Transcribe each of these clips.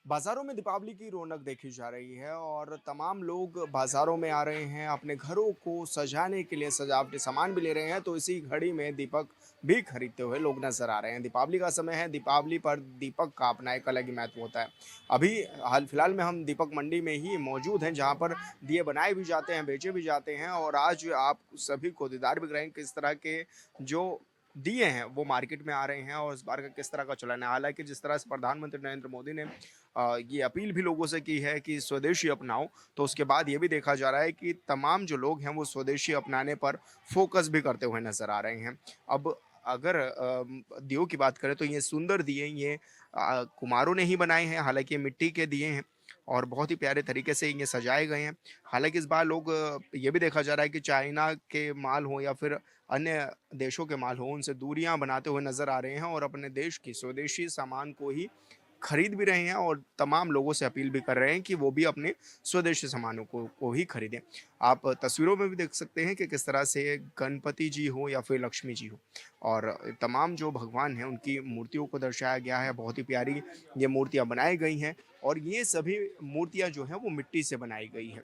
बाज़ारों में दीपावली की रौनक देखी जा रही है और तमाम लोग बाज़ारों में आ रहे हैं अपने घरों को सजाने के लिए सजावटी सामान भी ले रहे हैं तो इसी घड़ी में दीपक भी खरीदते हुए लोग नज़र आ रहे हैं। दीपावली का समय है, दीपावली पर दीपक का अपना एक अलग ही महत्व होता है। अभी हाल फिलहाल में हम दीपक मंडी में ही मौजूद हैं जहाँ पर दिए बनाए भी जाते हैं, बेचे भी जाते हैं और आज आप सभी को दीदार भी कराएँगे किस तरह के जो दिए हैं वो मार्केट में आ रहे हैं और इस बार का किस तरह का चलन है। हालाँकि जिस तरह से प्रधानमंत्री नरेंद्र मोदी ने ये अपील भी लोगों से की है कि स्वदेशी अपनाओ, तो उसके बाद ये भी देखा जा रहा है कि तमाम जो लोग हैं वो स्वदेशी अपनाने पर फ़ोकस भी करते हुए नज़र आ रहे हैं। अब अगर दियों की बात करें तो ये सुंदर दिए ये कुम्हारों ने ही बनाए हैं, हालाँकि ये मिट्टी के दिए हैं और बहुत ही प्यारे तरीके से ये सजाए गए हैं। हालाँकि इस बार लोग ये भी देखा जा रहा है कि चाइना के माल हों या फिर अन्य देशों के माल हों, उनसे दूरियाँ बनाते हुए नज़र आ रहे हैं और अपने देश की स्वदेशी सामान को ही खरीद भी रहे हैं और तमाम लोगों से अपील भी कर रहे हैं कि वो भी अपने स्वदेशी सामानों को ही खरीदें। आप तस्वीरों में भी देख सकते हैं कि किस तरह से गणपति जी हो या फिर लक्ष्मी जी हो और तमाम जो भगवान हैं उनकी मूर्तियों को दर्शाया गया है। बहुत ही प्यारी ये मूर्तियाँ बनाई गई हैं और ये सभी मूर्तियाँ जो हैं वो मिट्टी से बनाई गई हैं।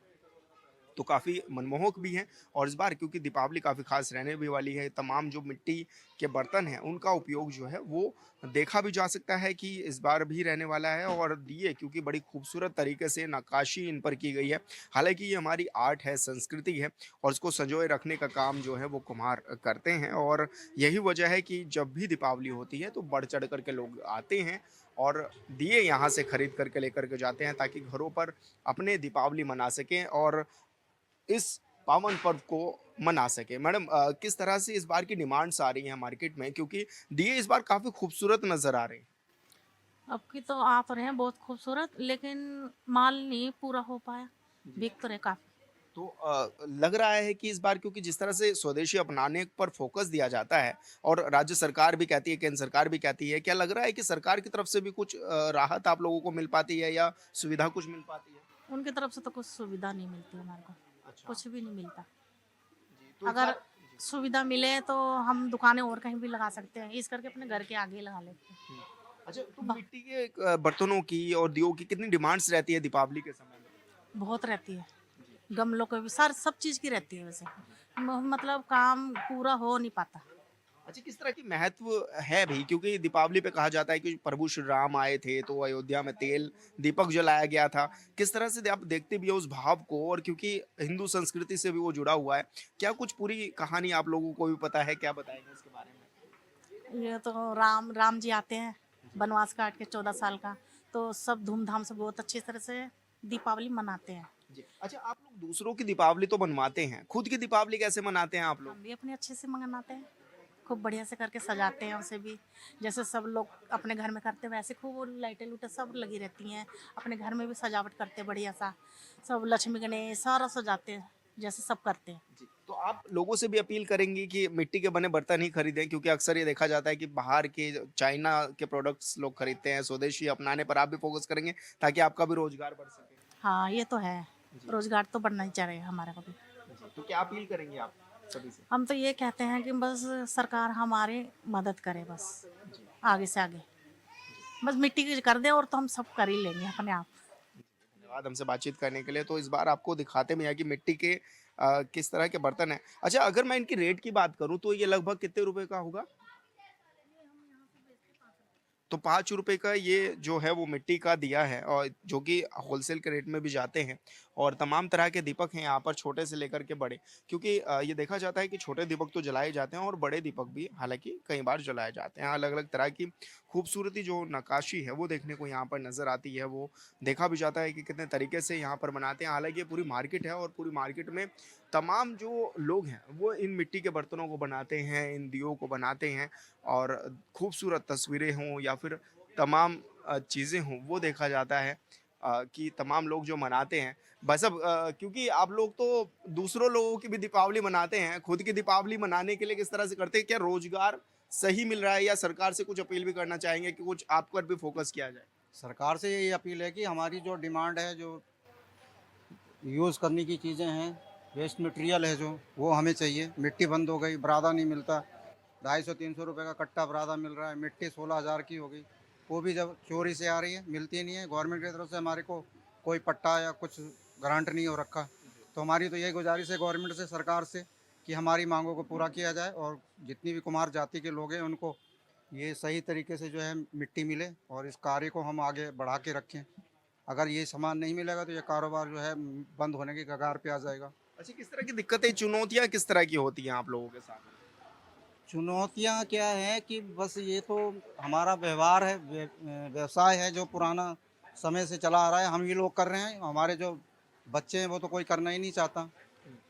तो काफ़ी मनमोहक भी हैं और इस बार क्योंकि दीपावली काफ़ी ख़ास रहने भी वाली है, तमाम जो मिट्टी के बर्तन हैं, उनका उपयोग जो है वो देखा भी जा सकता है कि इस बार भी रहने वाला है और दिए क्योंकि बड़ी खूबसूरत तरीके से नक्काशी इन पर की गई है। हालाँकि ये हमारी आर्ट है, संस्कृति है और इसको संजोए रखने का काम जो है वो कुम्हार करते हैं और यही वजह है कि जब भी दीपावली होती है तो बढ़-चढ़ कर के लोग आते हैं और दिए यहाँ से खरीद कर के लेकर के जाते हैं ताकि घरों पर अपने दीपावली मना सकें और इस पावन पर्व को मना सके। मैडम किस तरह से इस बार की डिमांड्स आ रही हैं मार्केट में क्योंकि दिए इस बार काफ़ी खूबसूरत नज़र आ रहे हैं। अब की तो आ तो रहे हैं बहुत खूबसूरत, लेकिन माल नहीं पूरा हो पाया। जी। बिक तो रहे काफ़ी। तो लग रहा है कि इस बार क्योंकि जिस तरह से स्वदेशी अपनाने पर फ़ोकस दिया जाता है और राज्य सरकार भी कहती है, केंद्र सरकार भी कहती है, क्या लग रहा है कि सरकार की तरफ से भी कुछ राहत आप लोगों को मिल पाती है या सुविधा कुछ मिल पाती है? उनकी तरफ से तो कुछ सुविधा नहीं मिलती हमारे को, अच्छा। कुछ भी नहीं मिलता। जी, तो इस अगर बार जी। सुविधा मिले तो हम दुकानें और कहीं भी लगा सकते हैं, इस करके अपने घर के आगे ही लगा लेते हैं। हुँ। अच्छा तो ब मिट्टी के बर्तनों की और दियों की कितनी डिमांड्स रहती है दीपावली के समय में? बहुत रहती है, जी, गमलों की भी सब चीज़ की रहती है वैसे। जी। मतलब काम पूरा हो नहीं पाता। अच्छा किस तरह की महत्व है भी क्योंकि दीपावली पे कहा जाता है कि प्रभु श्री राम आए थे तो अयोध्या में तेल दीपक जलाया गया था। किस तरह से आप देखते भी हो उस भाव को और क्योंकि हिंदू संस्कृति से भी वो जुड़ा हुआ है। क्या कुछ पूरी कहानी आप लोगों को भी पता है? क्या बताएँगे उसके बारे में? ये तो राम जी आते हैं, जी, वनवास काट के 14 साल का, तो सब धूमधाम से बहुत अच्छी तरह से दीपावली मनाते हैं। जी। अच्छा आप लोग दूसरों की दीपावली तो मनवाते हैं, खुद की दीपावली कैसे मनाते हैं आप लोग? हम भी अपने अच्छे से मनाते हैं, खूब बढ़िया से करके सजाते हैं उसे भी। जैसे सब लोग अपने घर में करते हैं वैसे खूब वो लाइटें-लूइटें सब लगी रहती हैं। अपने घर में भी सजावट करते हैं बढ़िया सा। सब लक्ष्मी गणेश सारा सजाते हैं, जैसे सब करते हैं। जी, तो आप लोगों से भी अपील करेंगी कि मिट्टी के बने बर्तन ही खरीदें क्योंकि अक्सर ये देखा जाता है कि बाहर के चाइना के प्रोडक्ट्स लोग खरीदते हैं, स्वदेशी अपनाने पर आप भी फ़ोकस करेंगे ताकि आपका भी रोज़गार बढ़ सके? हाँ, ये तो है। जी, रोज़गार तो बढ़ना ही चाहिए हमारे को भी। जी, तो क्या अपील करेंगे आप सभी से? हम तो ये कहते हैं कि बस सरकार हमारी मदद करे बस, जी, आगे से आगे। जी, बस मिट्टी की कर दे और तो हम सब कर ही लेंगे अपने आप। जी, धन्यवाद हमसे बातचीत करने के लिए। तो इस बार आपको दिखाते भी हैं कि मिट्टी के किस तरह के बर्तन हैं। अच्छा अगर मैं इनकी रेट की बात करूँ तो ये लगभग कितने रुपए का होगा? तो ₹5 का ये जो है वो मिट्टी का दिया है और जो कि होलसेल के रेट में भी जाते हैं और तमाम तरह के दीपक हैं यहाँ पर छोटे से लेकर के बड़े क्योंकि ये देखा जाता है कि छोटे दीपक तो जलाए जाते हैं और बड़े दीपक भी हालाँकि कई बार जलाए जाते हैं। अलग-अलग तरह की खूबसूरती जो नक्काशी है वो देखने को यहाँ पर नज़र आती है, वो देखा भी जाता है कि कितने तरीके से यहाँ पर बनाते हैं। हालाँकि ये पूरी मार्केट है और पूरी मार्केट में तमाम जो लोग हैं वो इन मिट्टी के बर्तनों को बनाते हैं, इन दियों को बनाते हैं और खूबसूरत तस्वीरें हों या फिर तमाम चीज़ें हों, वो देखा जाता है कि तमाम लोग जो मनाते हैं बस अब क्योंकि आप लोग तो दूसरों लोगों की भी दीपावली मनाते हैं, खुद की दीपावली मनाने के लिए किस तरह से करते हैं? क्या रोज़गार सही मिल रहा है या सरकार से कुछ अपील भी करना चाहेंगे कि कुछ आप पर भी फ़ोकस किया जाए? सरकार से यही अपील है कि हमारी जो डिमांड है, जो यूज़ करने की चीज़ें हैं, वेस्ट मटेरियल है जो, वो हमें चाहिए। मिट्टी बंद हो गई, बुरादा नहीं मिलता। 250-300 रुपए का कट्टा बुरादा मिल रहा है, मिट्टी 16,000 की हो गई। वो भी जब चोरी से आ रही है, मिलती नहीं है। गवर्नमेंट की तरफ से हमारे को कोई पट्टा या कुछ ग्रांट नहीं हो रखा। तो हमारी तो यही गुजारिश है गवर्नमेंट से, सरकार से, कि हमारी मांगों को पूरा किया जाए और जितनी भी कुम्हार जाति के लोग हैं उनको ये सही तरीके से जो है मिट्टी मिले और इस कार्य को हम आगे बढ़ा के रखें। अगर ये सामान नहीं मिलेगा तो ये कारोबार जो है बंद होने की कगार पे आ जाएगा। अच्छा, किस तरह की दिक्कतें, चुनौतियाँ किस तरह की होती हैं आप लोगों के सामने? चुनौतियाँ क्या है कि बस ये तो हमारा व्यवहार है, व्यवसाय है जो पुराना समय से चला आ रहा है, हम ही लोग कर रहे हैं। हमारे जो बच्चे हैं वो तो कोई करना ही नहीं चाहता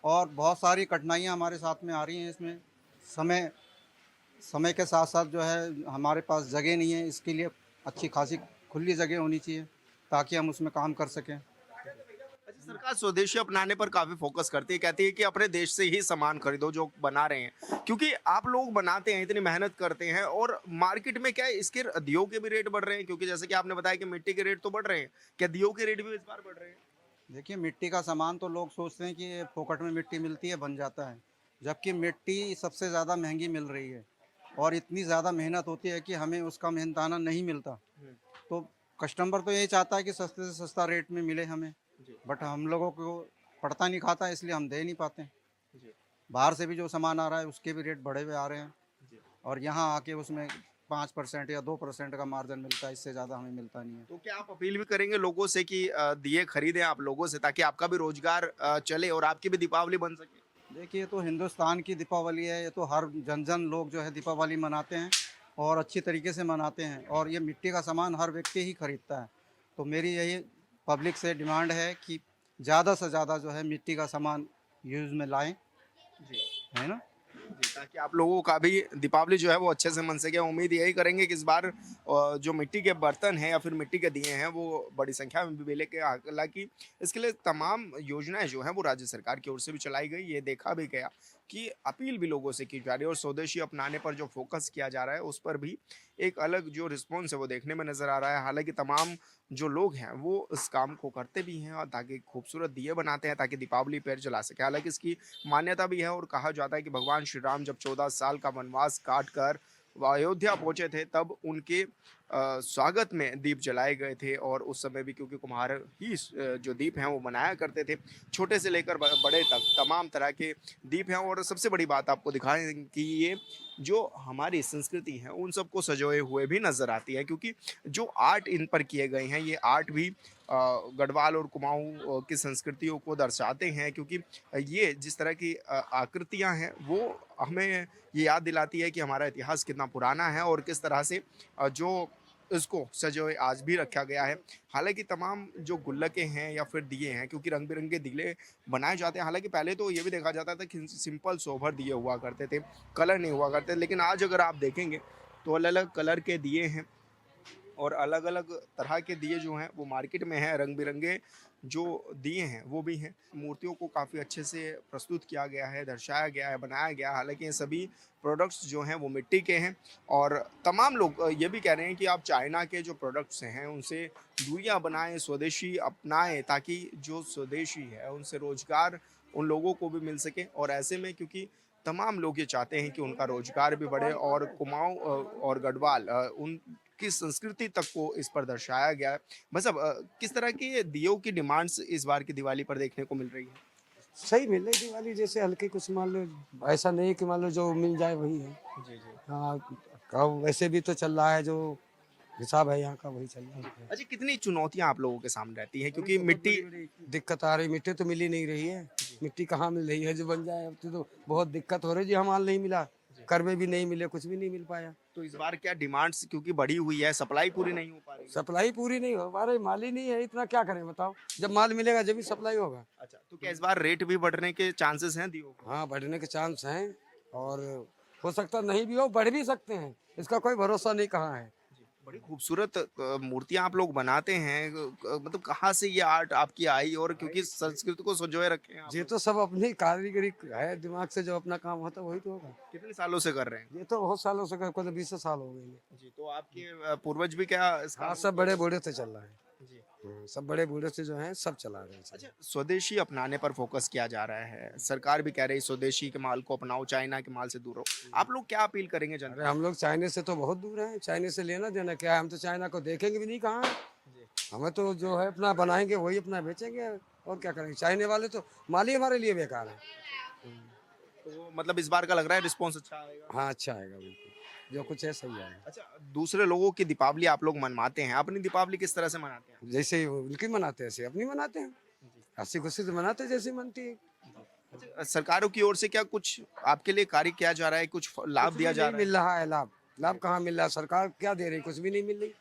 और बहुत सारी कठिनाइयाँ हमारे साथ में आ रही हैं इसमें। समय समय के साथ साथ जो है हमारे पास जगह नहीं है, इसके लिए अच्छी खासी खुली जगह होनी चाहिए ताकि हम उसमें काम कर सकें। अच्छा, सरकार स्वदेशी अपनाने पर काफी फोकस करती है, कहती है कि अपने देश से ही सामान खरीदो जो बना रहे हैं, क्योंकि आप लोग बनाते हैं, इतनी मेहनत करते हैं और मार्केट में क्या है, इसके दियों के भी रेट बढ़ रहे हैं, क्योंकि जैसे कि आपने बताया कि मिट्टी के रेट तो बढ़ रहे हैं, क्या दियों के रेट भी इस बार बढ़ रहे हैं? देखिए, मिट्टी का सामान तो लोग सोचते हैं कि ये फोकट में मिट्टी मिलती है, बन जाता है, जबकि मिट्टी सबसे ज़्यादा महंगी मिल रही है और इतनी ज़्यादा मेहनत होती है कि हमें उसका मेहनताना नहीं मिलता। तो कस्टमर तो यही चाहता है कि सस्ते से सस्ता रेट में मिले हमें, जी, बट हम लोगों को पड़ता नहीं खाता, इसलिए हम दे नहीं पाते। जी, बाहर से भी जो सामान आ रहा है उसके भी रेट बढ़े हुए आ रहे हैं जी। और यहाँ आके उसमें 5% या 2% का मार्जिन मिलता है, इससे ज़्यादा हमें मिलता नहीं है। तो क्या आप अपील भी करेंगे लोगों से कि दिए खरीदें आप लोगों से, ताकि आपका भी रोजगार चले और आपकी भी दीपावली बन सके? देखिए, ये तो हिंदुस्तान की दीपावली है, ये तो हर जन जन लोग जो है दीपावली मनाते हैं और अच्छी तरीके से मनाते हैं और ये मिट्टी का सामान हर व्यक्ति ही खरीदता है। तो मेरी यही पब्लिक से डिमांड है कि ज़्यादा से ज़्यादा जो है मिट्टी का सामान यूज़ में लाएं, जी, है ना? जी, ताकि आप लोगों का भी दीपावली जो है वो अच्छे से मन सके। उम्मीद यही करेंगे कि इस बार जो मिट्टी के बर्तन हैं या फिर मिट्टी के दिए हैं वो बड़ी संख्या में भी मिले के, हालाँकि इसके लिए तमाम योजनाएँ जो हैं वो राज्य सरकार की ओर से भी चलाई गई। ये देखा भी गया कि अपील भी लोगों से की जा रही है और स्वदेशी अपनाने पर जो फ़ोकस किया जा रहा है उस पर भी एक अलग जो रिस्पॉन्स है वो देखने में नज़र आ रहा है। हालाँकि तमाम जो लोग हैं वो इस काम को करते भी हैं और ताकि खूबसूरत दिए बनाते हैं ताकि दीपावली पर जला सकें। हालाँकि इसकी मान्यता भी है और कहा जाता है कि भगवान श्री राम जब 14 साल का वनवास काट कर वो अयोध्या पहुंचे थे, तब उनके स्वागत में दीप जलाए गए थे और उस समय भी क्योंकि कुम्हार ही जो दीप हैं वो बनाया करते थे, छोटे से लेकर बड़े तक तमाम तरह के दीप हैं। और सबसे बड़ी बात आपको दिखाएं कि ये जो हमारी संस्कृति है उन सबको सजोए हुए भी नजर आती है, क्योंकि जो आर्ट इन पर किए गए हैं ये आर्ट भी गढ़वाल और कुमाऊं की संस्कृतियों को दर्शाते हैं, क्योंकि ये जिस तरह की आकृतियां हैं वो हमें ये याद दिलाती है कि हमारा इतिहास कितना पुराना है और किस तरह से जो इसको सजोए आज भी रखा गया है। हालांकि तमाम जो गुल्लकें हैं या फिर दिए हैं, क्योंकि रंग बिरंगे दिए बनाए जाते हैं, हालांकि पहले तो ये भी देखा जाता था कि सिंपल सोबर दिए हुआ करते थे, कलर नहीं हुआ करते, लेकिन आज अगर आप देखेंगे तो अलग अलग कलर के दिए हैं और अलग-अलग तरह के दिए जो हैं वो मार्केट में हैं, रंग-बिरंगे जो दिए हैं वो भी हैं। मूर्तियों को काफ़ी अच्छे से प्रस्तुत किया गया है, दर्शाया गया है, बनाया गया है। हालाँकि ये सभी प्रोडक्ट्स जो हैं वो मिट्टी के हैं और तमाम लोग ये भी कह रहे हैं कि आप चाइना के जो प्रोडक्ट्स हैं उनसे दूरियाँ बनाएँ, स्वदेशी अपनाएँ, ताकि जो स्वदेशी है उनसे रोज़गार उन लोगों को भी मिल सके। और ऐसे में क्योंकि तमाम लोग ये चाहते हैं कि उनका रोज़गार भी बढ़े और कुमाऊँ और गढ़वाल उनकी संस्कृति तक को इस पर दर्शाया गया है। मतलब किस तरह की दियों की डिमांड्स इस बार की दिवाली पर देखने को मिल रही है? सही मिल रही दिवाली जैसे हल्की कुछ मान लो, ऐसा नहीं कि मान लो जो मिल जाए वही है। जी, जी। हाँ, अब वैसे भी तो चल रहा है जो हिसाब है यहाँ का वही चल रहा है। अच्छा, कितनी चुनौतियाँ आप लोगों के सामने रहती हैं? अभी क्योंकि बहुत मिट्टी बड़ी-बड़ी दिक्कत आ रही, मिट्टी तो मिल ही नहीं रही है। मिट्टी कहाँ मिल रही है जो बन जाए, अब तो बहुत दिक्कत हो रही है जी, माल नहीं मिला, करवे भी नहीं मिले, कुछ भी नहीं मिल पाया। तो इस बार क्या डिमांड्स क्योंकि बढ़ी हुई है, सप्लाई पूरी नहीं हो पा रही है? सप्लाई पूरी नहीं हो पा रही, माल ही नहीं है, इतना क्या करें बताओ? जब माल मिलेगा जब भी सप्लाई होगा। अच्छा, तो क्या इस बार रेट भी बढ़ने के चांसेस हैं दियों के? हाँ, बढ़ने के चांस हैं और हो सकता नहीं भी हो, बढ़ भी सकते हैं। इसका कोई भरोसा नहीं कहाँ है। जी, बड़ी खूबसूरत मूर्तियाँ आप लोग बनाते हैं, मतलब कहाँ से ये आर्ट आपकी आई और क्योंकि संस्कृति को संजोए रखे हैं आप ये लोग? तो सब अपनी कारीगरी है, दिमाग से जो अपना काम होता है वही तो होगा। कितने सालों से कर रहे हैं? ये तो बहुत सालों से कोई 20 साल हो गए। जी, तो आपके पूर्वज भी क्या इस हाँ, काम सब बड़े बूढ़े से चल रहा है। जी, सब बड़े बूढ़े से जो हैं सब चला रहे हैं इसे। अच्छा, स्वदेशी अपनाने पर फोकस किया जा रहा है। सरकार भी कह रही है स्वदेशी के माल को अपनाओ, चाइना के माल से दूर रहो। आप लोग क्या अपील करेंगे अरे जनता हम लोग चाइना से तो बहुत दूर हैं, चाइना से लेना देना क्या है, हम तो चाइना को देखेंगे भी नहीं कहाँ है। हमें तो जो है अपना बनाएंगे वही अपना बेचेंगे, और क्या करेंगे। चाइना वाले तो माल ही हमारे लिए बेकार है। तो मतलब इस बार का लग रहा है रिस्पॉन्स अच्छा आएगा। हाँ, अच्छा आएगा बिल्कुल, जो कुछ है सही आएगा। अच्छा, दूसरे लोगों की दीपावली आप लोग मनवाते हैं, अपनी दीपावली किस तरह से मनाते हैं? जैसे उनकी मनाते हैं ऐसे अपनी मनाते हैं, हंसी खुशी से मनाते हैं जैसे मनती है। अच्छा, सरकारों की ओर से क्या कुछ आपके लिए कार्य किया जा रहा है, कुछ लाभ कुछ दिया भी जा नहीं रहा है? मिल रहा है लाभ। लाभ कहाँ मिल रहा है, सरकार क्या दे रही, कुछ भी नहीं मिल रही।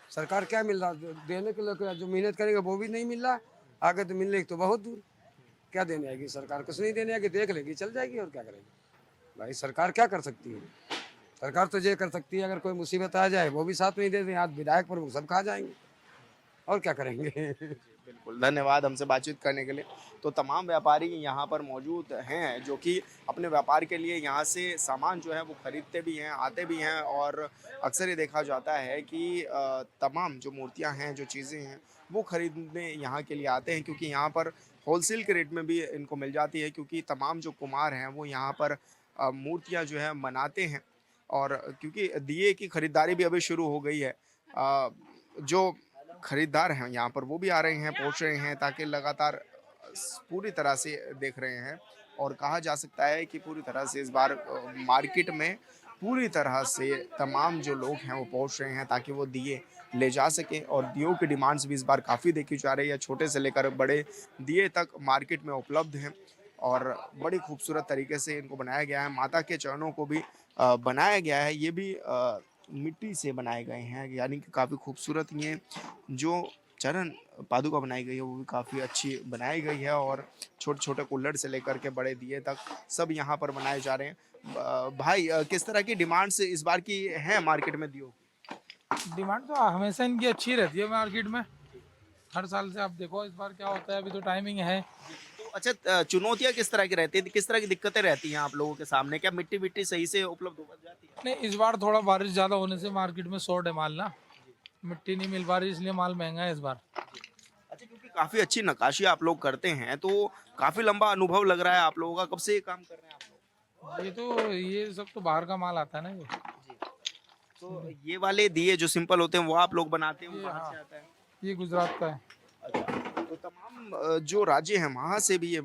सरकार क्या मिल रहा, देने के लिए जो मेहनत करेंगे वो भी नहीं मिल रहा, आगे तो मिलने की तो बहुत दूर। क्या देने आएगी सरकार, कुछ नहीं देने आएगी, देख लेगी चल जाएगी, और क्या करेगी। भाई सरकार क्या कर सकती है, सरकार तो ये कर सकती है अगर कोई मुसीबत आ जाए वो भी साथ में ही दे दें, आज विधायक प्रमुख सब खा जाएंगे, और क्या करेंगे। बिल्कुल, धन्यवाद हमसे बातचीत करने के लिए। तो तमाम व्यापारी यहाँ पर मौजूद हैं जो कि अपने व्यापार के लिए यहाँ से सामान जो है वो खरीदते भी हैं, आते भी हैं, और अक्सर ये देखा जाता है कि तमाम जो मूर्तियाँ हैं, जो चीज़ें हैं, वो खरीदने यहाँ के लिए आते हैं, क्योंकि यहाँ पर होलसेल के रेट में भी इनको मिल जाती है, क्योंकि तमाम जो कुम्हार हैं वो यहाँ पर मूर्तियाँ जो है बनाते हैं। और क्योंकि दिए की खरीदारी भी अभी शुरू हो गई है, जो खरीदार हैं यहाँ पर वो भी आ रहे हैं, पहुँच रहे हैं, ताकि लगातार पूरी तरह से देख रहे हैं। और कहा जा सकता है कि पूरी तरह से इस बार मार्केट में पूरी तरह से तमाम जो लोग हैं वो पहुँच रहे हैं, ताकि वो दिए ले जा सकें। और दियों की डिमांड्स भी इस बार काफ़ी देखी जा रही है, छोटे से लेकर बड़े दिए तक मार्केट में उपलब्ध हैं, और बड़ी खूबसूरत तरीके से इनको बनाया गया है। माता के चरणों को भी बनाया गया है, ये भी मिट्टी से बनाए गए हैं, यानी कि काफ़ी खूबसूरत ये जो चरण पादुका बनाई गई है वो भी काफ़ी अच्छी बनाई गई है। और छोटे-छोटे कुल्हड़ से लेकर के बड़े दिए तक सब यहाँ पर बनाए जा रहे हैं। भाई, किस तरह की डिमांड्स इस बार की हैं मार्केट में दियों की? डिमांड तो हमेशा इनकी अच्छी रहती है मार्केट में। हर साल से आप देखो इस बार क्या होता है, अभी तो टाइमिंग है। तो अच्छा, चुनौतियाँ किस तरह की रहती हैं? किस तरह की दिक्कतें रहती हैं आप लोगों के सामने? क्या मिट्टी-विट्टी सही से उपलब्ध हो जाती है? नहीं, इस बार थोड़ा बारिश ज़्यादा होने से मार्केट में शॉर्ट है माल ना, मिट्टी नहीं मिल पा रही, इसलिए माल महंगा है इस बार। अच्छा, क्योंकि काफ़ी अच्छी नक्काशी आप लोग करते हैं, तो काफ़ी लंबा अनुभव लग रहा है आप लोगों का। कब से ये काम कर रहे हैं आप लोग? ये सब तो बाहर का माल आता है ना ये। तो ये वाले दिए जो सिंपल होते हैं वो आप लोग बनाते हैं, वो बाहर से आता है? ये गुजरात का है। अच्छा, तो तमाम जो राज्य हैं वहाँ से भी ये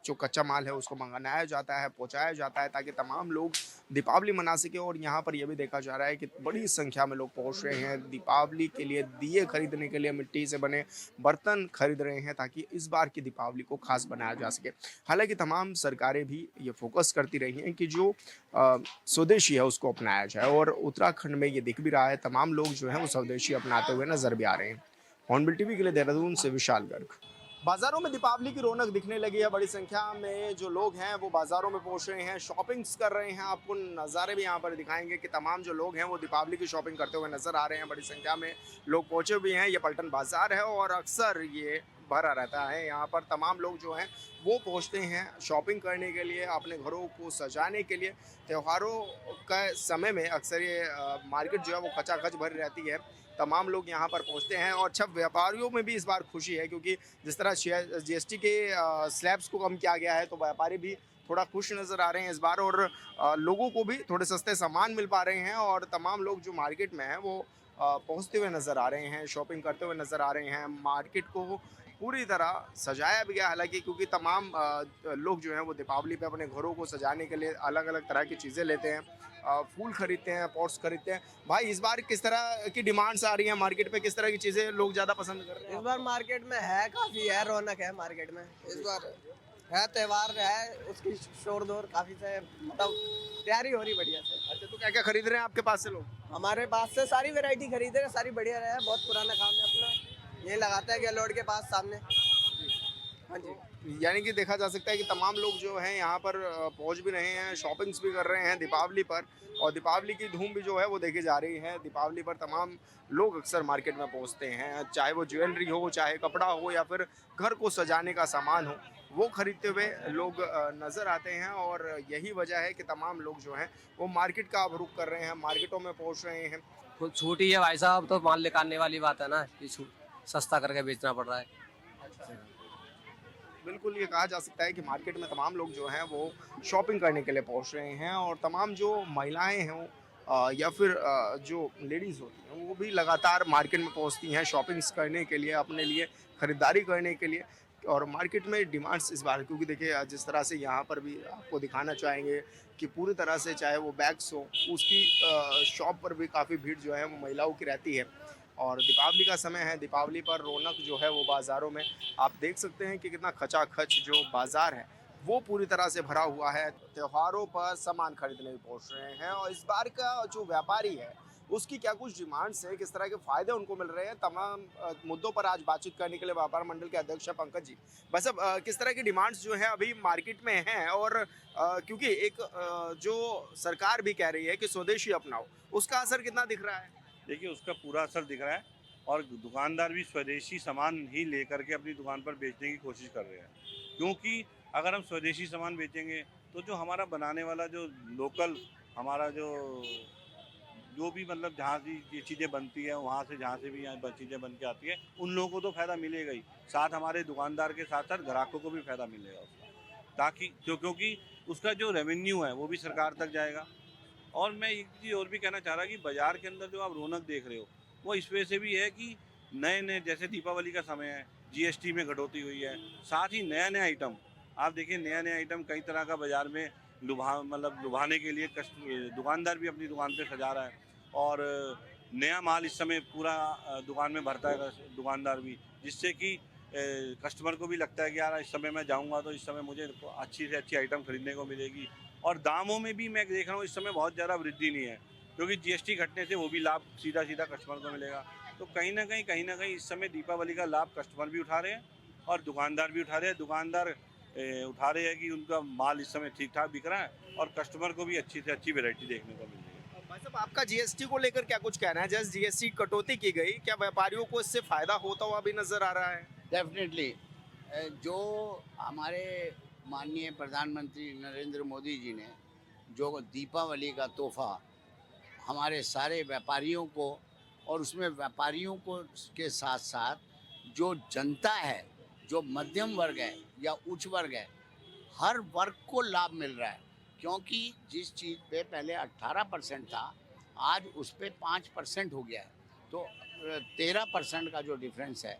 जो कच्चा माल है उसको मंगाया जाता है, पहुँचाया जाता है, ताकि तमाम लोग दीपावली मना सकें। और यहाँ पर ये भी देखा जा रहा है कि बड़ी संख्या में लोग पहुँच रहे हैं दीपावली के लिए, दिए खरीदने के लिए, मिट्टी से बने बर्तन खरीद रहे हैं, ताकि इस बार की दीपावली को खास बनाया जा सके। हालांकि तमाम सरकारें भी ये फोकस करती रही हैं कि जो स्वदेशी है उसको अपनाया जाए, और उत्तराखंड में ये दिख भी रहा है, तमाम लोग जो हैं वो स्वदेशी अपनाते हुए नजर भी आ रहे हैं। हॉर्नबिल टीवी के लिए देहरादून से विशाल गर्ग। बाजारों में दीपावली की रौनक दिखने लगी है, बड़ी संख्या में जो लोग हैं वो बाजारों में पहुंच रहे हैं, शॉपिंग्स कर रहे हैं। आपको नज़ारे भी यहाँ पर दिखाएंगे कि तमाम जो लोग हैं वो दीपावली की शॉपिंग करते हुए नजर आ रहे हैं। बड़ी संख्या में लोग पहुंचे भी हैं। ये पलटन बाजार है और अक्सर ये भरा रहता है। यहाँ पर तमाम लोग जो हैं वो पहुँचते हैं शॉपिंग करने के लिए, अपने घरों को सजाने के लिए। त्योहारों का समय में अक्सर ये मार्केट जो है वो खचाखच भरी रहती है, तमाम लोग यहाँ पर पहुँचते हैं। और अच्छा, व्यापारियों में भी इस बार खुशी है, क्योंकि जिस तरह जीएसटी के स्लैब्स को कम किया गया है, तो व्यापारी भी थोड़ा खुश नज़र आ रहे हैं इस बार, और लोगों को भी थोड़े सस्ते सामान मिल पा रहे हैं। और तमाम लोग जो मार्केट में हैं वो पहुँचते हुए नज़र आ रहे हैं, शॉपिंग करते हुए नज़र आ रहे हैं। मार्केट को पूरी तरह सजाया भी गया, हालांकि क्योंकि तमाम लोग जो हैं वो दीपावली पे अपने घरों को सजाने के लिए अलग अलग तरह की चीज़ें लेते हैं, फूल खरीदते हैं, पॉट्स खरीदते हैं। भाई, इस बार किस तरह की डिमांड्स आ रही हैं मार्केट पे, किस तरह की चीज़ें लोग ज़्यादा पसंद कर रहे हैं? इस बार मार्केट में है, काफी है, रौनक है मार्केट में। इस बार है, त्योहार है, उसकी शोर-शोर काफी से, मतलब तैयारी हो रही बढ़िया से। अच्छा, तो क्या क्या खरीद रहे हैं आपके पास से लोग? हमारे पास से सारी वैरायटी खरीद रहे हैं, सारी बढ़िया रहा है, बहुत पुराना काम है अपना, ये लगाता है गैलोड के पास सामने। हाँ जी। यानी कि देखा जा सकता है कि तमाम लोग जो हैं यहाँ पर पहुँच भी रहे हैं, शॉपिंग्स भी कर रहे हैं दीपावली पर, और दीपावली की धूम भी जो है वो देखी जा रही है। दीपावली पर तमाम लोग अक्सर मार्केट में पहुँचते हैं, चाहे वो ज्वेलरी हो, चाहे कपड़ा हो, या फिर घर को सजाने का सामान हो, वो खरीदते हुए लोग नज़र आते हैं। और यही वजह है कि तमाम लोग जो हैं वो मार्केट का अब रुख कर रहे हैं, मार्केटों में पहुँच रहे हैं। कुछ छूट ही है भाई साहब, तो माल निकालने वाली बात है ना, ये छूट सस्ता करके बेचना पड़ रहा है। बिल्कुल ये कहा जा सकता है कि मार्केट में तमाम लोग जो हैं वो शॉपिंग करने के लिए पहुंच रहे हैं और तमाम जो महिलाएं हैं या फिर जो लेडीज़ होती हैं वो भी लगातार मार्केट में पहुंचती हैं शॉपिंग्स करने के लिए, अपने लिए खरीदारी करने के लिए। और मार्केट में डिमांड्स इस बार, क्योंकि देखिए जिस तरह से यहाँ पर भी आपको दिखाना चाहेंगे कि पूरी तरह से चाहे वो बैग्स हो, उसकी शॉप पर भी काफ़ी भीड़ जो है वो महिलाओं की रहती है। और दीपावली का समय है, दीपावली पर रौनक जो है वो बाज़ारों में आप देख सकते हैं कि कितना खचाखच जो बाज़ार है वो पूरी तरह से भरा हुआ है। त्योहारों पर सामान खरीदने भी पहुंच रहे हैं और इस बार का जो व्यापारी है उसकी क्या कुछ डिमांड्स है, किस तरह के फायदे उनको मिल रहे हैं, तमाम मुद्दों पर आज बातचीत करने के लिए व्यापार मंडल के अध्यक्ष हैं पंकज जी। बस अब किस तरह की डिमांड्स जो है अभी मार्केट में हैं और क्योंकि एक जो सरकार भी कह रही है कि स्वदेशी अपनाओ, उसका असर कितना दिख रहा है? देखिए उसका पूरा असर दिख रहा है और दुकानदार भी स्वदेशी सामान ही लेकर के अपनी दुकान पर बेचने की कोशिश कर रहे हैं, क्योंकि अगर हम स्वदेशी सामान बेचेंगे तो जो हमारा बनाने वाला जो लोकल हमारा जो भी मतलब जहाँ से ये चीज़ें बनती है वहाँ से जहाँ से भी यहाँ चीज़ें बन के आती है उन लोगों को तो फ़ायदा मिलेगा ही, साथ हमारे दुकानदार के साथ साथ ग्राहकों को भी फ़ायदा मिलेगा उसका, ताकि क्योंकि उसका जो रेवेन्यू है वो भी सरकार तक जाएगा। और मैं एक चीज़ और भी कहना चाह रहा कि बाज़ार के अंदर जो आप रौनक देख रहे हो वो इस वजह से भी है कि नए नए जैसे दीपावली का समय है, जीएसटी में कटौती हुई है, साथ ही नया नया आइटम आप देखिए, नया नया आइटम कई तरह का बाज़ार में लुभाने के लिए दुकानदार भी अपनी दुकान पे सजा रहा है और नया माल इस समय पूरा दुकान में भरता है दुकानदार भी, जिससे कि कस्टमर को भी लगता है कि यार इस समय मैं जाऊंगा तो इस समय मुझे अच्छी से अच्छी आइटम खरीदने को मिलेगी। और दामों में भी मैं देख रहा हूँ इस समय बहुत ज़्यादा वृद्धि नहीं है, क्योंकि जीएसटी घटने से वो भी लाभ सीधा सीधा कस्टमर को मिलेगा। तो कहीं ना कहीं इस समय दीपावली का लाभ कस्टमर भी उठा रहे हैं और दुकानदार भी उठा रहे हैं। दुकानदार उठा रहे हैं कि उनका माल इस समय ठीक ठाक बिक रहा है और कस्टमर को भी अच्छी से अच्छी वैरायटी देखने को मिल रही है। भाई साहब, आपका जीएसटी को लेकर क्या कुछ कहना है? जैसे जीएसटी कटौती की गई, क्या व्यापारियों को इससे फायदा होता हुआ भी नजर आ रहा है? डेफिनेटली जो हमारे माननीय प्रधानमंत्री नरेंद्र मोदी जी ने जो दीपावली का तोहफा हमारे सारे व्यापारियों को और उसमें व्यापारियों को के साथ साथ जो जनता है, जो मध्यम वर्ग है या उच्च वर्ग है, हर वर्ग को लाभ मिल रहा है। क्योंकि जिस चीज़ पे पहले 18% था आज उस पर 5% हो गया है, तो 13% का जो डिफरेंस है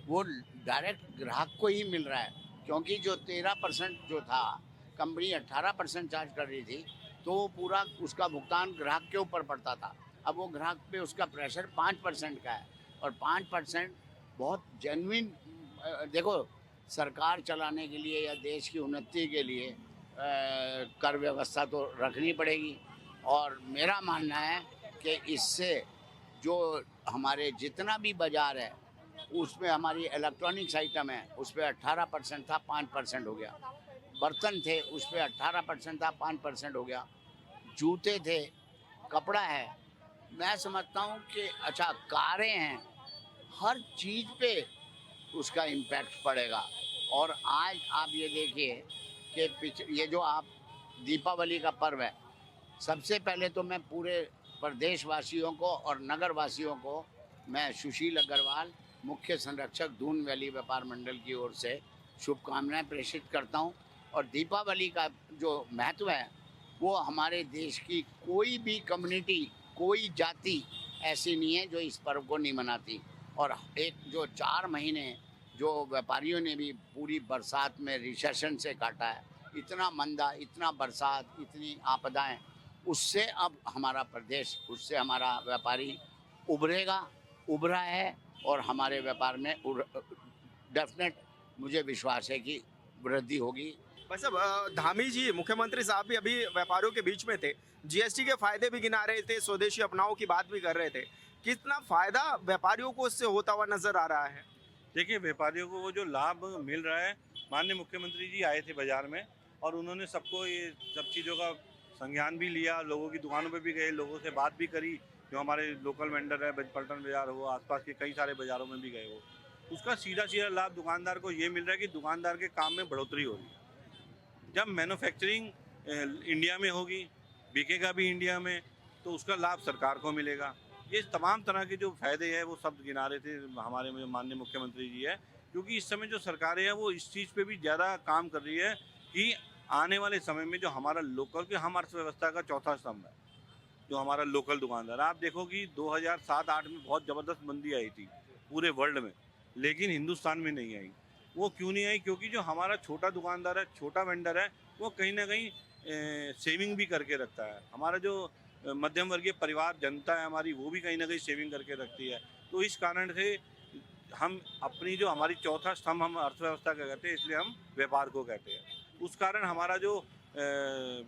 वो डायरेक्ट ग्राहक को ही मिल रहा है। क्योंकि जो 13% जो था, कंपनी 18% चार्ज कर रही थी, तो वो पूरा उसका भुगतान ग्राहक के ऊपर पड़ता था। अब वो ग्राहक पे उसका प्रेशर 5% का है और 5% बहुत जेन्युइन। देखो, सरकार चलाने के लिए या देश की उन्नति के लिए कर व्यवस्था तो रखनी पड़ेगी। और मेरा मानना है कि इससे जो हमारे जितना भी बाज़ार है उसमें हमारी इलेक्ट्रॉनिक्स आइटम है उस पर 18% था, 5% हो गया। बर्तन थे उस पर 18% था, 5% हो गया। जूते थे, कपड़ा है, मैं समझता हूँ कि अच्छा कारें हैं, हर चीज़ पे उसका इम्पैक्ट पड़ेगा। और आज आप ये देखिए कि ये जो आप दीपावली का पर्व है, सबसे पहले तो मैं पूरे प्रदेशवासियों को और नगर वासियों को मैं सुशील अग्रवाल, मुख्य संरक्षक दून वैली व्यापार मंडल की ओर से शुभकामनाएं प्रेषित करता हूं। और दीपावली का जो महत्व है वो हमारे देश की कोई भी कम्युनिटी, कोई जाति ऐसी नहीं है जो इस पर्व को नहीं मनाती। और एक जो 4 महीने जो व्यापारियों ने भी पूरी बरसात में रिसेशन से काटा है, इतना मंदा, इतना बरसात, इतनी आपदाएं, उससे अब हमारा प्रदेश, उससे हमारा व्यापारी उभरा है और हमारे व्यापार में डेफिनेट मुझे विश्वास है कि वृद्धि होगी। बस अब धामी जी, मुख्यमंत्री साहब भी अभी व्यापारियों के बीच में थे, जीएसटी के फायदे भी गिना रहे थे, स्वदेशी अपनाओ की बात भी कर रहे थे। कितना फायदा व्यापारियों को इससे होता हुआ नजर आ रहा है? देखिए, व्यापारियों को वो जो लाभ मिल रहा है, माननीय मुख्यमंत्री जी आए थे बाजार में और उन्होंने सबको ये सब चीज़ों का संज्ञान भी लिया, लोगों की दुकानों पे भी गए, लोगों से बात भी करी, जो हमारे लोकल वेंडर है, पलटन बाजार हो, आसपास के कई सारे बाज़ारों में भी गए हो। उसका सीधा सीधा लाभ दुकानदार को ये मिल रहा है कि दुकानदार के काम में बढ़ोतरी हो रही है। जब मैन्युफैक्चरिंग इंडिया में होगी, बिकेगा भी इंडिया में, तो उसका लाभ सरकार को मिलेगा। ये तमाम तरह के जो फायदे हैं वो सब गिना रहे थे हमारे जो माननीय मुख्यमंत्री जी है, क्योंकि इस समय जो सरकारें हैं वो इस चीज़ पे भी ज़्यादा काम कर रही है कि आने वाले समय में जो हमारा लोकल के हम अर्थव्यवस्था का चौथा स्तंभ है जो हमारा लोकल दुकानदार। आप देखो कि 2007-8 में बहुत ज़बरदस्त मंदी आई थी पूरे वर्ल्ड में, लेकिन हिंदुस्तान में नहीं आई। वो क्यों नहीं आई? क्योंकि जो हमारा छोटा दुकानदार है, छोटा वेंडर है, वो कहीं ना कहीं सेविंग भी करके रखता है। हमारा जो मध्यम वर्गीय परिवार जनता है हमारी, वो भी कहीं ना कहीं सेविंग करके रखती है। तो इस कारण से हम अपनी जो हमारी चौथा स्तंभ हम अर्थव्यवस्था का कहते हैं, इसलिए हम व्यापार को कहते हैं। उस कारण हमारा जो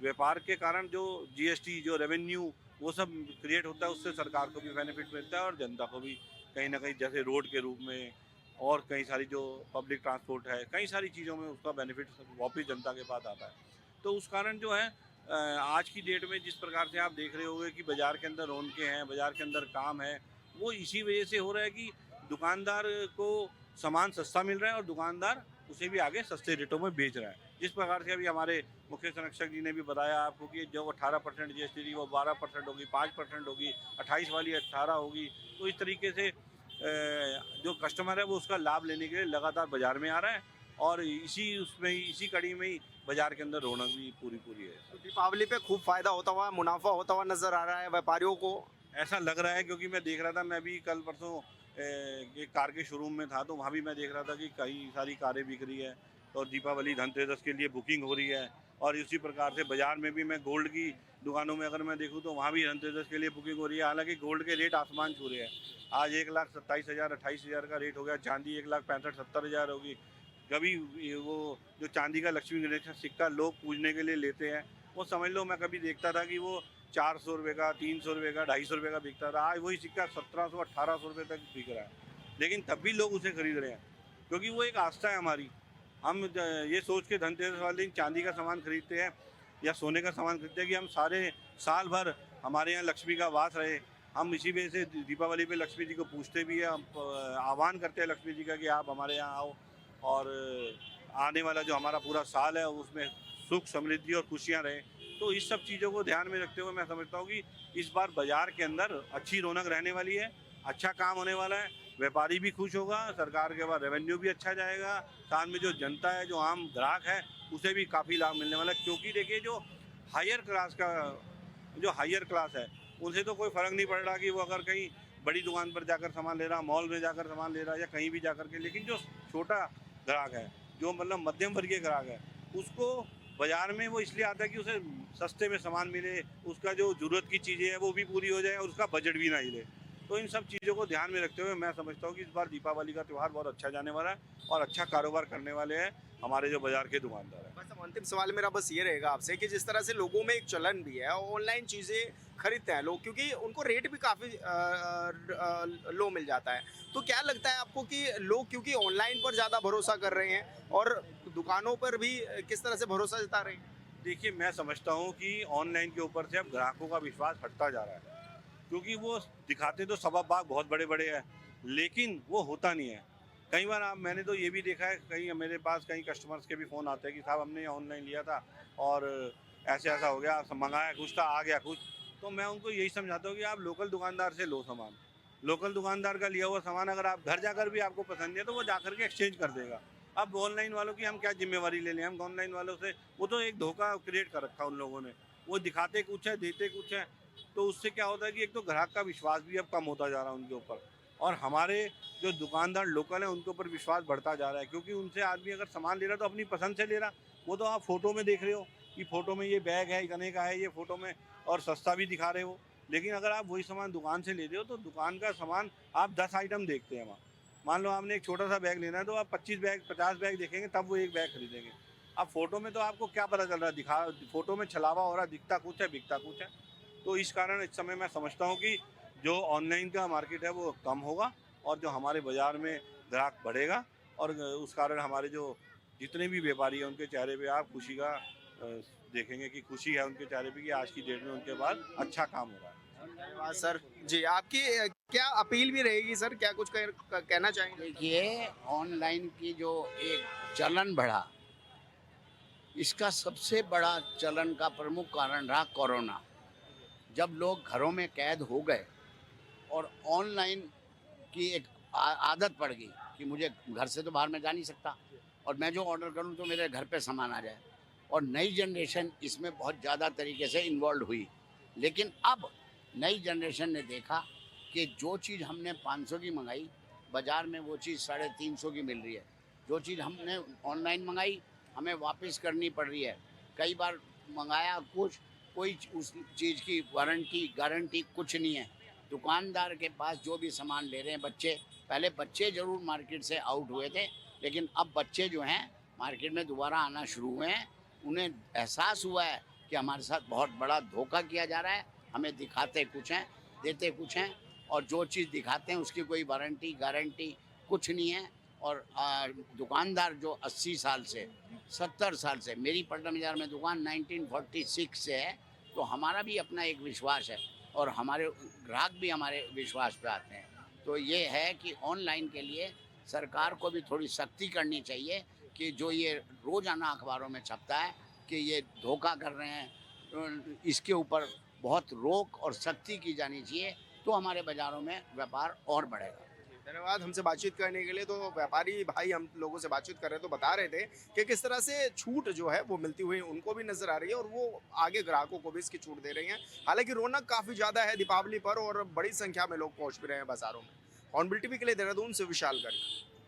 व्यापार के कारण जो जीएसटी जो रेवेन्यू वो सब क्रिएट होता है, उससे सरकार को भी बेनिफिट मिलता है और जनता को भी कहीं ना कहीं, जैसे रोड के रूप में और कई सारी जो पब्लिक ट्रांसपोर्ट है, कई सारी चीज़ों में उसका बेनिफिट वापस जनता के पास आता है। तो उस कारण जो है आज की डेट में जिस प्रकार से आप देख रहे होंगे कि बाज़ार के अंदर रौनकें हैं, बाज़ार के अंदर काम है, वो इसी वजह से हो रहा है कि दुकानदार को सामान सस्ता मिल रहा है और दुकानदार उसे भी आगे सस्ते रेटों में बेच रहा है। जिस प्रकार से अभी हमारे मुख्य संरक्षक जी ने भी बताया आपको कि जो 18% जीएसटी थी वो 12% होगी, 5% होगी, 28 वाली 18 होगी। तो इस तरीके से जो कस्टमर है वो उसका लाभ लेने के लिए लगातार बाज़ार में आ रहा है और इसी कड़ी में ही बाज़ार के अंदर रौनक भी पूरी है। तो दीपावली पे खूब फायदा होता हुआ, मुनाफा होता हुआ नजर आ रहा है व्यापारियों को। ऐसा लग रहा है, क्योंकि मैं देख रहा था, मैं भी कल परसों एक कार के शोरूम में था, तो वहाँ भी मैं देख रहा था कि कई सारी कारें बिक रही है और दीपावली धनतेरस के लिए बुकिंग हो रही है। और इसी प्रकार से बाज़ार में भी मैं गोल्ड की दुकानों में अगर मैं देखूँ तो वहाँ भी धनतेरस के लिए बुकिंग हो रही है। हालांकि गोल्ड के रेट आसमान छू रहे हैं। आज 1,27,000 28,000 का रेट हो गया, चांदी 1,65,000 70,000 होगी। कभी वो जो चांदी का लक्ष्मी गणेश का सिक्का लोग पूजने के लिए लेते हैं, वो समझ लो मैं कभी देखता था कि वो 400 रुपये का, 300 रुपये का, 250 रुपये का बिकता था। आज वही सिक्का 1700-1800 रुपये तक बिक रहा है, लेकिन तब भी लोग उसे खरीद रहे हैं, क्योंकि वो एक आस्था है हमारी। हम ये सोच के धनतेरस वाले दिन चांदी का सामान खरीदते हैं या सोने का सामान खरीदते हैं कि हम सारे साल भर हमारे यहाँ लक्ष्मी का वास रहे। हम इसी वजह से दीपावली पे लक्ष्मी जी को पूछते भी हैं, हम आह्वान करते हैं लक्ष्मी जी का कि आप हमारे यहाँ आओ और आने वाला जो हमारा पूरा साल है उसमें सुख समृद्धि और खुशियाँ रहें। तो इस सब चीज़ों को ध्यान में रखते हुए मैं समझता हूँ कि इस बार बाज़ार के अंदर अच्छी रौनक रहने वाली है, अच्छा काम होने वाला है, व्यापारी भी खुश होगा, सरकार के पास रेवेन्यू भी अच्छा जाएगा, साथ में जो जनता है, जो आम ग्राहक है, उसे भी काफ़ी लाभ मिलने वाला है। क्योंकि देखिए जो हायर क्लास है उनसे तो कोई फ़र्क नहीं पड़ रहा कि वो अगर कहीं बड़ी दुकान पर जाकर सामान ले रहा, मॉल में जाकर सामान ले रहा या कहीं भी जाकर के, लेकिन जो छोटा ग्राहक है, जो मतलब मध्यम वर्गीय ग्राहक है, उसको बाज़ार में वो इसलिए आता है कि उसे सस्ते में सामान मिले, उसका जो ज़रूरत की चीज़ें हैं वो भी पूरी हो जाए और उसका बजट भी ना हिले। तो इन सब चीज़ों को ध्यान में रखते हुए मैं समझता हूँ कि इस बार दीपावली का त्यौहार बहुत अच्छा जाने वाला है और अच्छा कारोबार करने वाले हैं हमारे जो बाज़ार के दुकानदार हैं। बस अब अंतिम सवाल मेरा बस ये रहेगा आपसे कि जिस तरह से लोगों में एक चलन भी है, ऑनलाइन चीज़ें खरीदते हैं लोग क्योंकि उनको रेट भी काफ़ी लो मिल जाता है। तो क्या लगता है आपको कि लोग क्योंकि ऑनलाइन पर ज़्यादा भरोसा कर रहे हैं और दुकानों पर भी किस तरह से भरोसा जता रहे हैं? देखिए, मैं समझता हूँ कि ऑनलाइन के ऊपर से अब ग्राहकों का विश्वास हटता जा रहा है, क्योंकि वो दिखाते तो सबब बाग बहुत बड़े बड़े हैं, लेकिन वो होता नहीं है। कई बार मैंने तो ये भी देखा है, कहीं मेरे पास कई कस्टमर्स के भी फ़ोन आते हैं कि साहब हमने ऑनलाइन लिया था और ऐसा हो गया, मंगाया कुछ था, आ गया कुछ। तो मैं उनको यही समझाता हूँ कि आप लोकल दुकानदार से लो सामान। लोकल दुकानदार का लिया हुआ सामान अगर आप घर जाकर भी आपको पसंद नहीं है तो वो जाकर के एक्सचेंज कर देगा। अब ऑनलाइन वालों की हम क्या जिम्मेवारी ले लें? हम ऑनलाइन वालों से, वो तो एक धोखा क्रिएट कर रखा उन लोगों ने। वो दिखाते कुछ है, देते कुछ है, तो उससे क्या होता है कि एक तो ग्राहक का विश्वास भी अब कम होता जा रहा है उनके ऊपर, और हमारे जो दुकानदार लोकल हैं उनके ऊपर विश्वास बढ़ता जा रहा है, क्योंकि उनसे आदमी अगर सामान ले रहा तो अपनी पसंद से ले रहा। वो तो आप फ़ोटो में देख रहे हो कि फ़ोटो में ये बैग है, इतने का है ये फ़ोटो में, और सस्ता भी दिखा रहे हो, लेकिन अगर आप वही सामान दुकान से ले रहे हो तो दुकान का सामान आप 10 आइटम देखते हैं वहाँ। मान लो आपने एक छोटा सा बैग लेना है तो आप 25 बैग 50 बैग देखेंगे तब वो एक बैग खरीदेंगे। अब फ़ोटो में तो आपको क्या पता चल रहा है, फ़ोटो में छलावा हो रहा है, दिखता कुछ है बिकता कुछ है। तो इस कारण इस समय मैं समझता हूँ कि जो ऑनलाइन का मार्केट है वो कम होगा और जो हमारे बाज़ार में ग्राहक बढ़ेगा, और उस कारण हमारे जो जितने भी व्यापारी हैं उनके चेहरे पे आप खुशी का देखेंगे कि खुशी है उनके चेहरे पे कि आज की डेट में उनके पास अच्छा काम हो रहा है। धन्यवाद सर जी। आपकी क्या अपील भी रहेगी सर, क्या कुछ कहना चाहेंगे? देखिए, ऑनलाइन की जो एक चलन बढ़ा, इसका सबसे बड़ा चलन का प्रमुख कारण रहा कोरोना। जब लोग घरों में कैद हो गए और ऑनलाइन की एक आदत पड़ गई कि मुझे घर से तो बाहर मैं जा नहीं सकता और मैं जो ऑर्डर करूं तो मेरे घर पे सामान आ जाए। और नई जनरेशन इसमें बहुत ज़्यादा तरीके से इन्वॉल्व हुई। लेकिन अब नई जनरेशन ने देखा कि जो चीज़ हमने 500 की मंगाई बाज़ार में वो चीज़ 350 की मिल रही है। जो चीज़ हमने ऑनलाइन मंगाई हमें वापस करनी पड़ रही है। कई बार मंगाया कुछ, कोई उस चीज़ की वारंटी गारंटी कुछ नहीं है। दुकानदार के पास जो भी सामान ले रहे हैं बच्चे, पहले बच्चे ज़रूर मार्केट से आउट हुए थे, लेकिन अब बच्चे जो हैं मार्केट में दोबारा आना शुरू हुए हैं। उन्हें एहसास हुआ है कि हमारे साथ बहुत बड़ा धोखा किया जा रहा है। हमें दिखाते कुछ हैं, देते कुछ हैं, और जो चीज़ दिखाते हैं उसकी कोई वारंटी गारंटी कुछ नहीं है। और दुकानदार जो 80 साल से 70 साल से, मेरी पटना बाजार में दुकान 1946 से है, तो हमारा भी अपना एक विश्वास है और हमारे ग्राहक भी हमारे विश्वास पे आते हैं। तो ये है कि ऑनलाइन के लिए सरकार को भी थोड़ी सख्ती करनी चाहिए कि जो ये रोज़ाना अखबारों में छपता है कि ये धोखा कर रहे हैं, इसके ऊपर बहुत रोक और सख्ती की जानी चाहिए, तो हमारे बाज़ारों में व्यापार और बढ़ेगा। धन्यवाद हमसे बातचीत करने के लिए। तो व्यापारी भाई हम लोगों से बातचीत कर रहे हैं तो बता रहे थे कि किस तरह से छूट जो है वो मिलती हुई उनको भी नजर आ रही है और वो आगे ग्राहकों को भी इसकी छूट दे रही हैं। हालांकि रौनक काफ़ी ज़्यादा है दीपावली पर और बड़ी संख्या में लोग पहुंच भी रहे हैं बाजारों में। हॉर्नबिल टीवी के लिए देहरादून से विशाल गर्ग।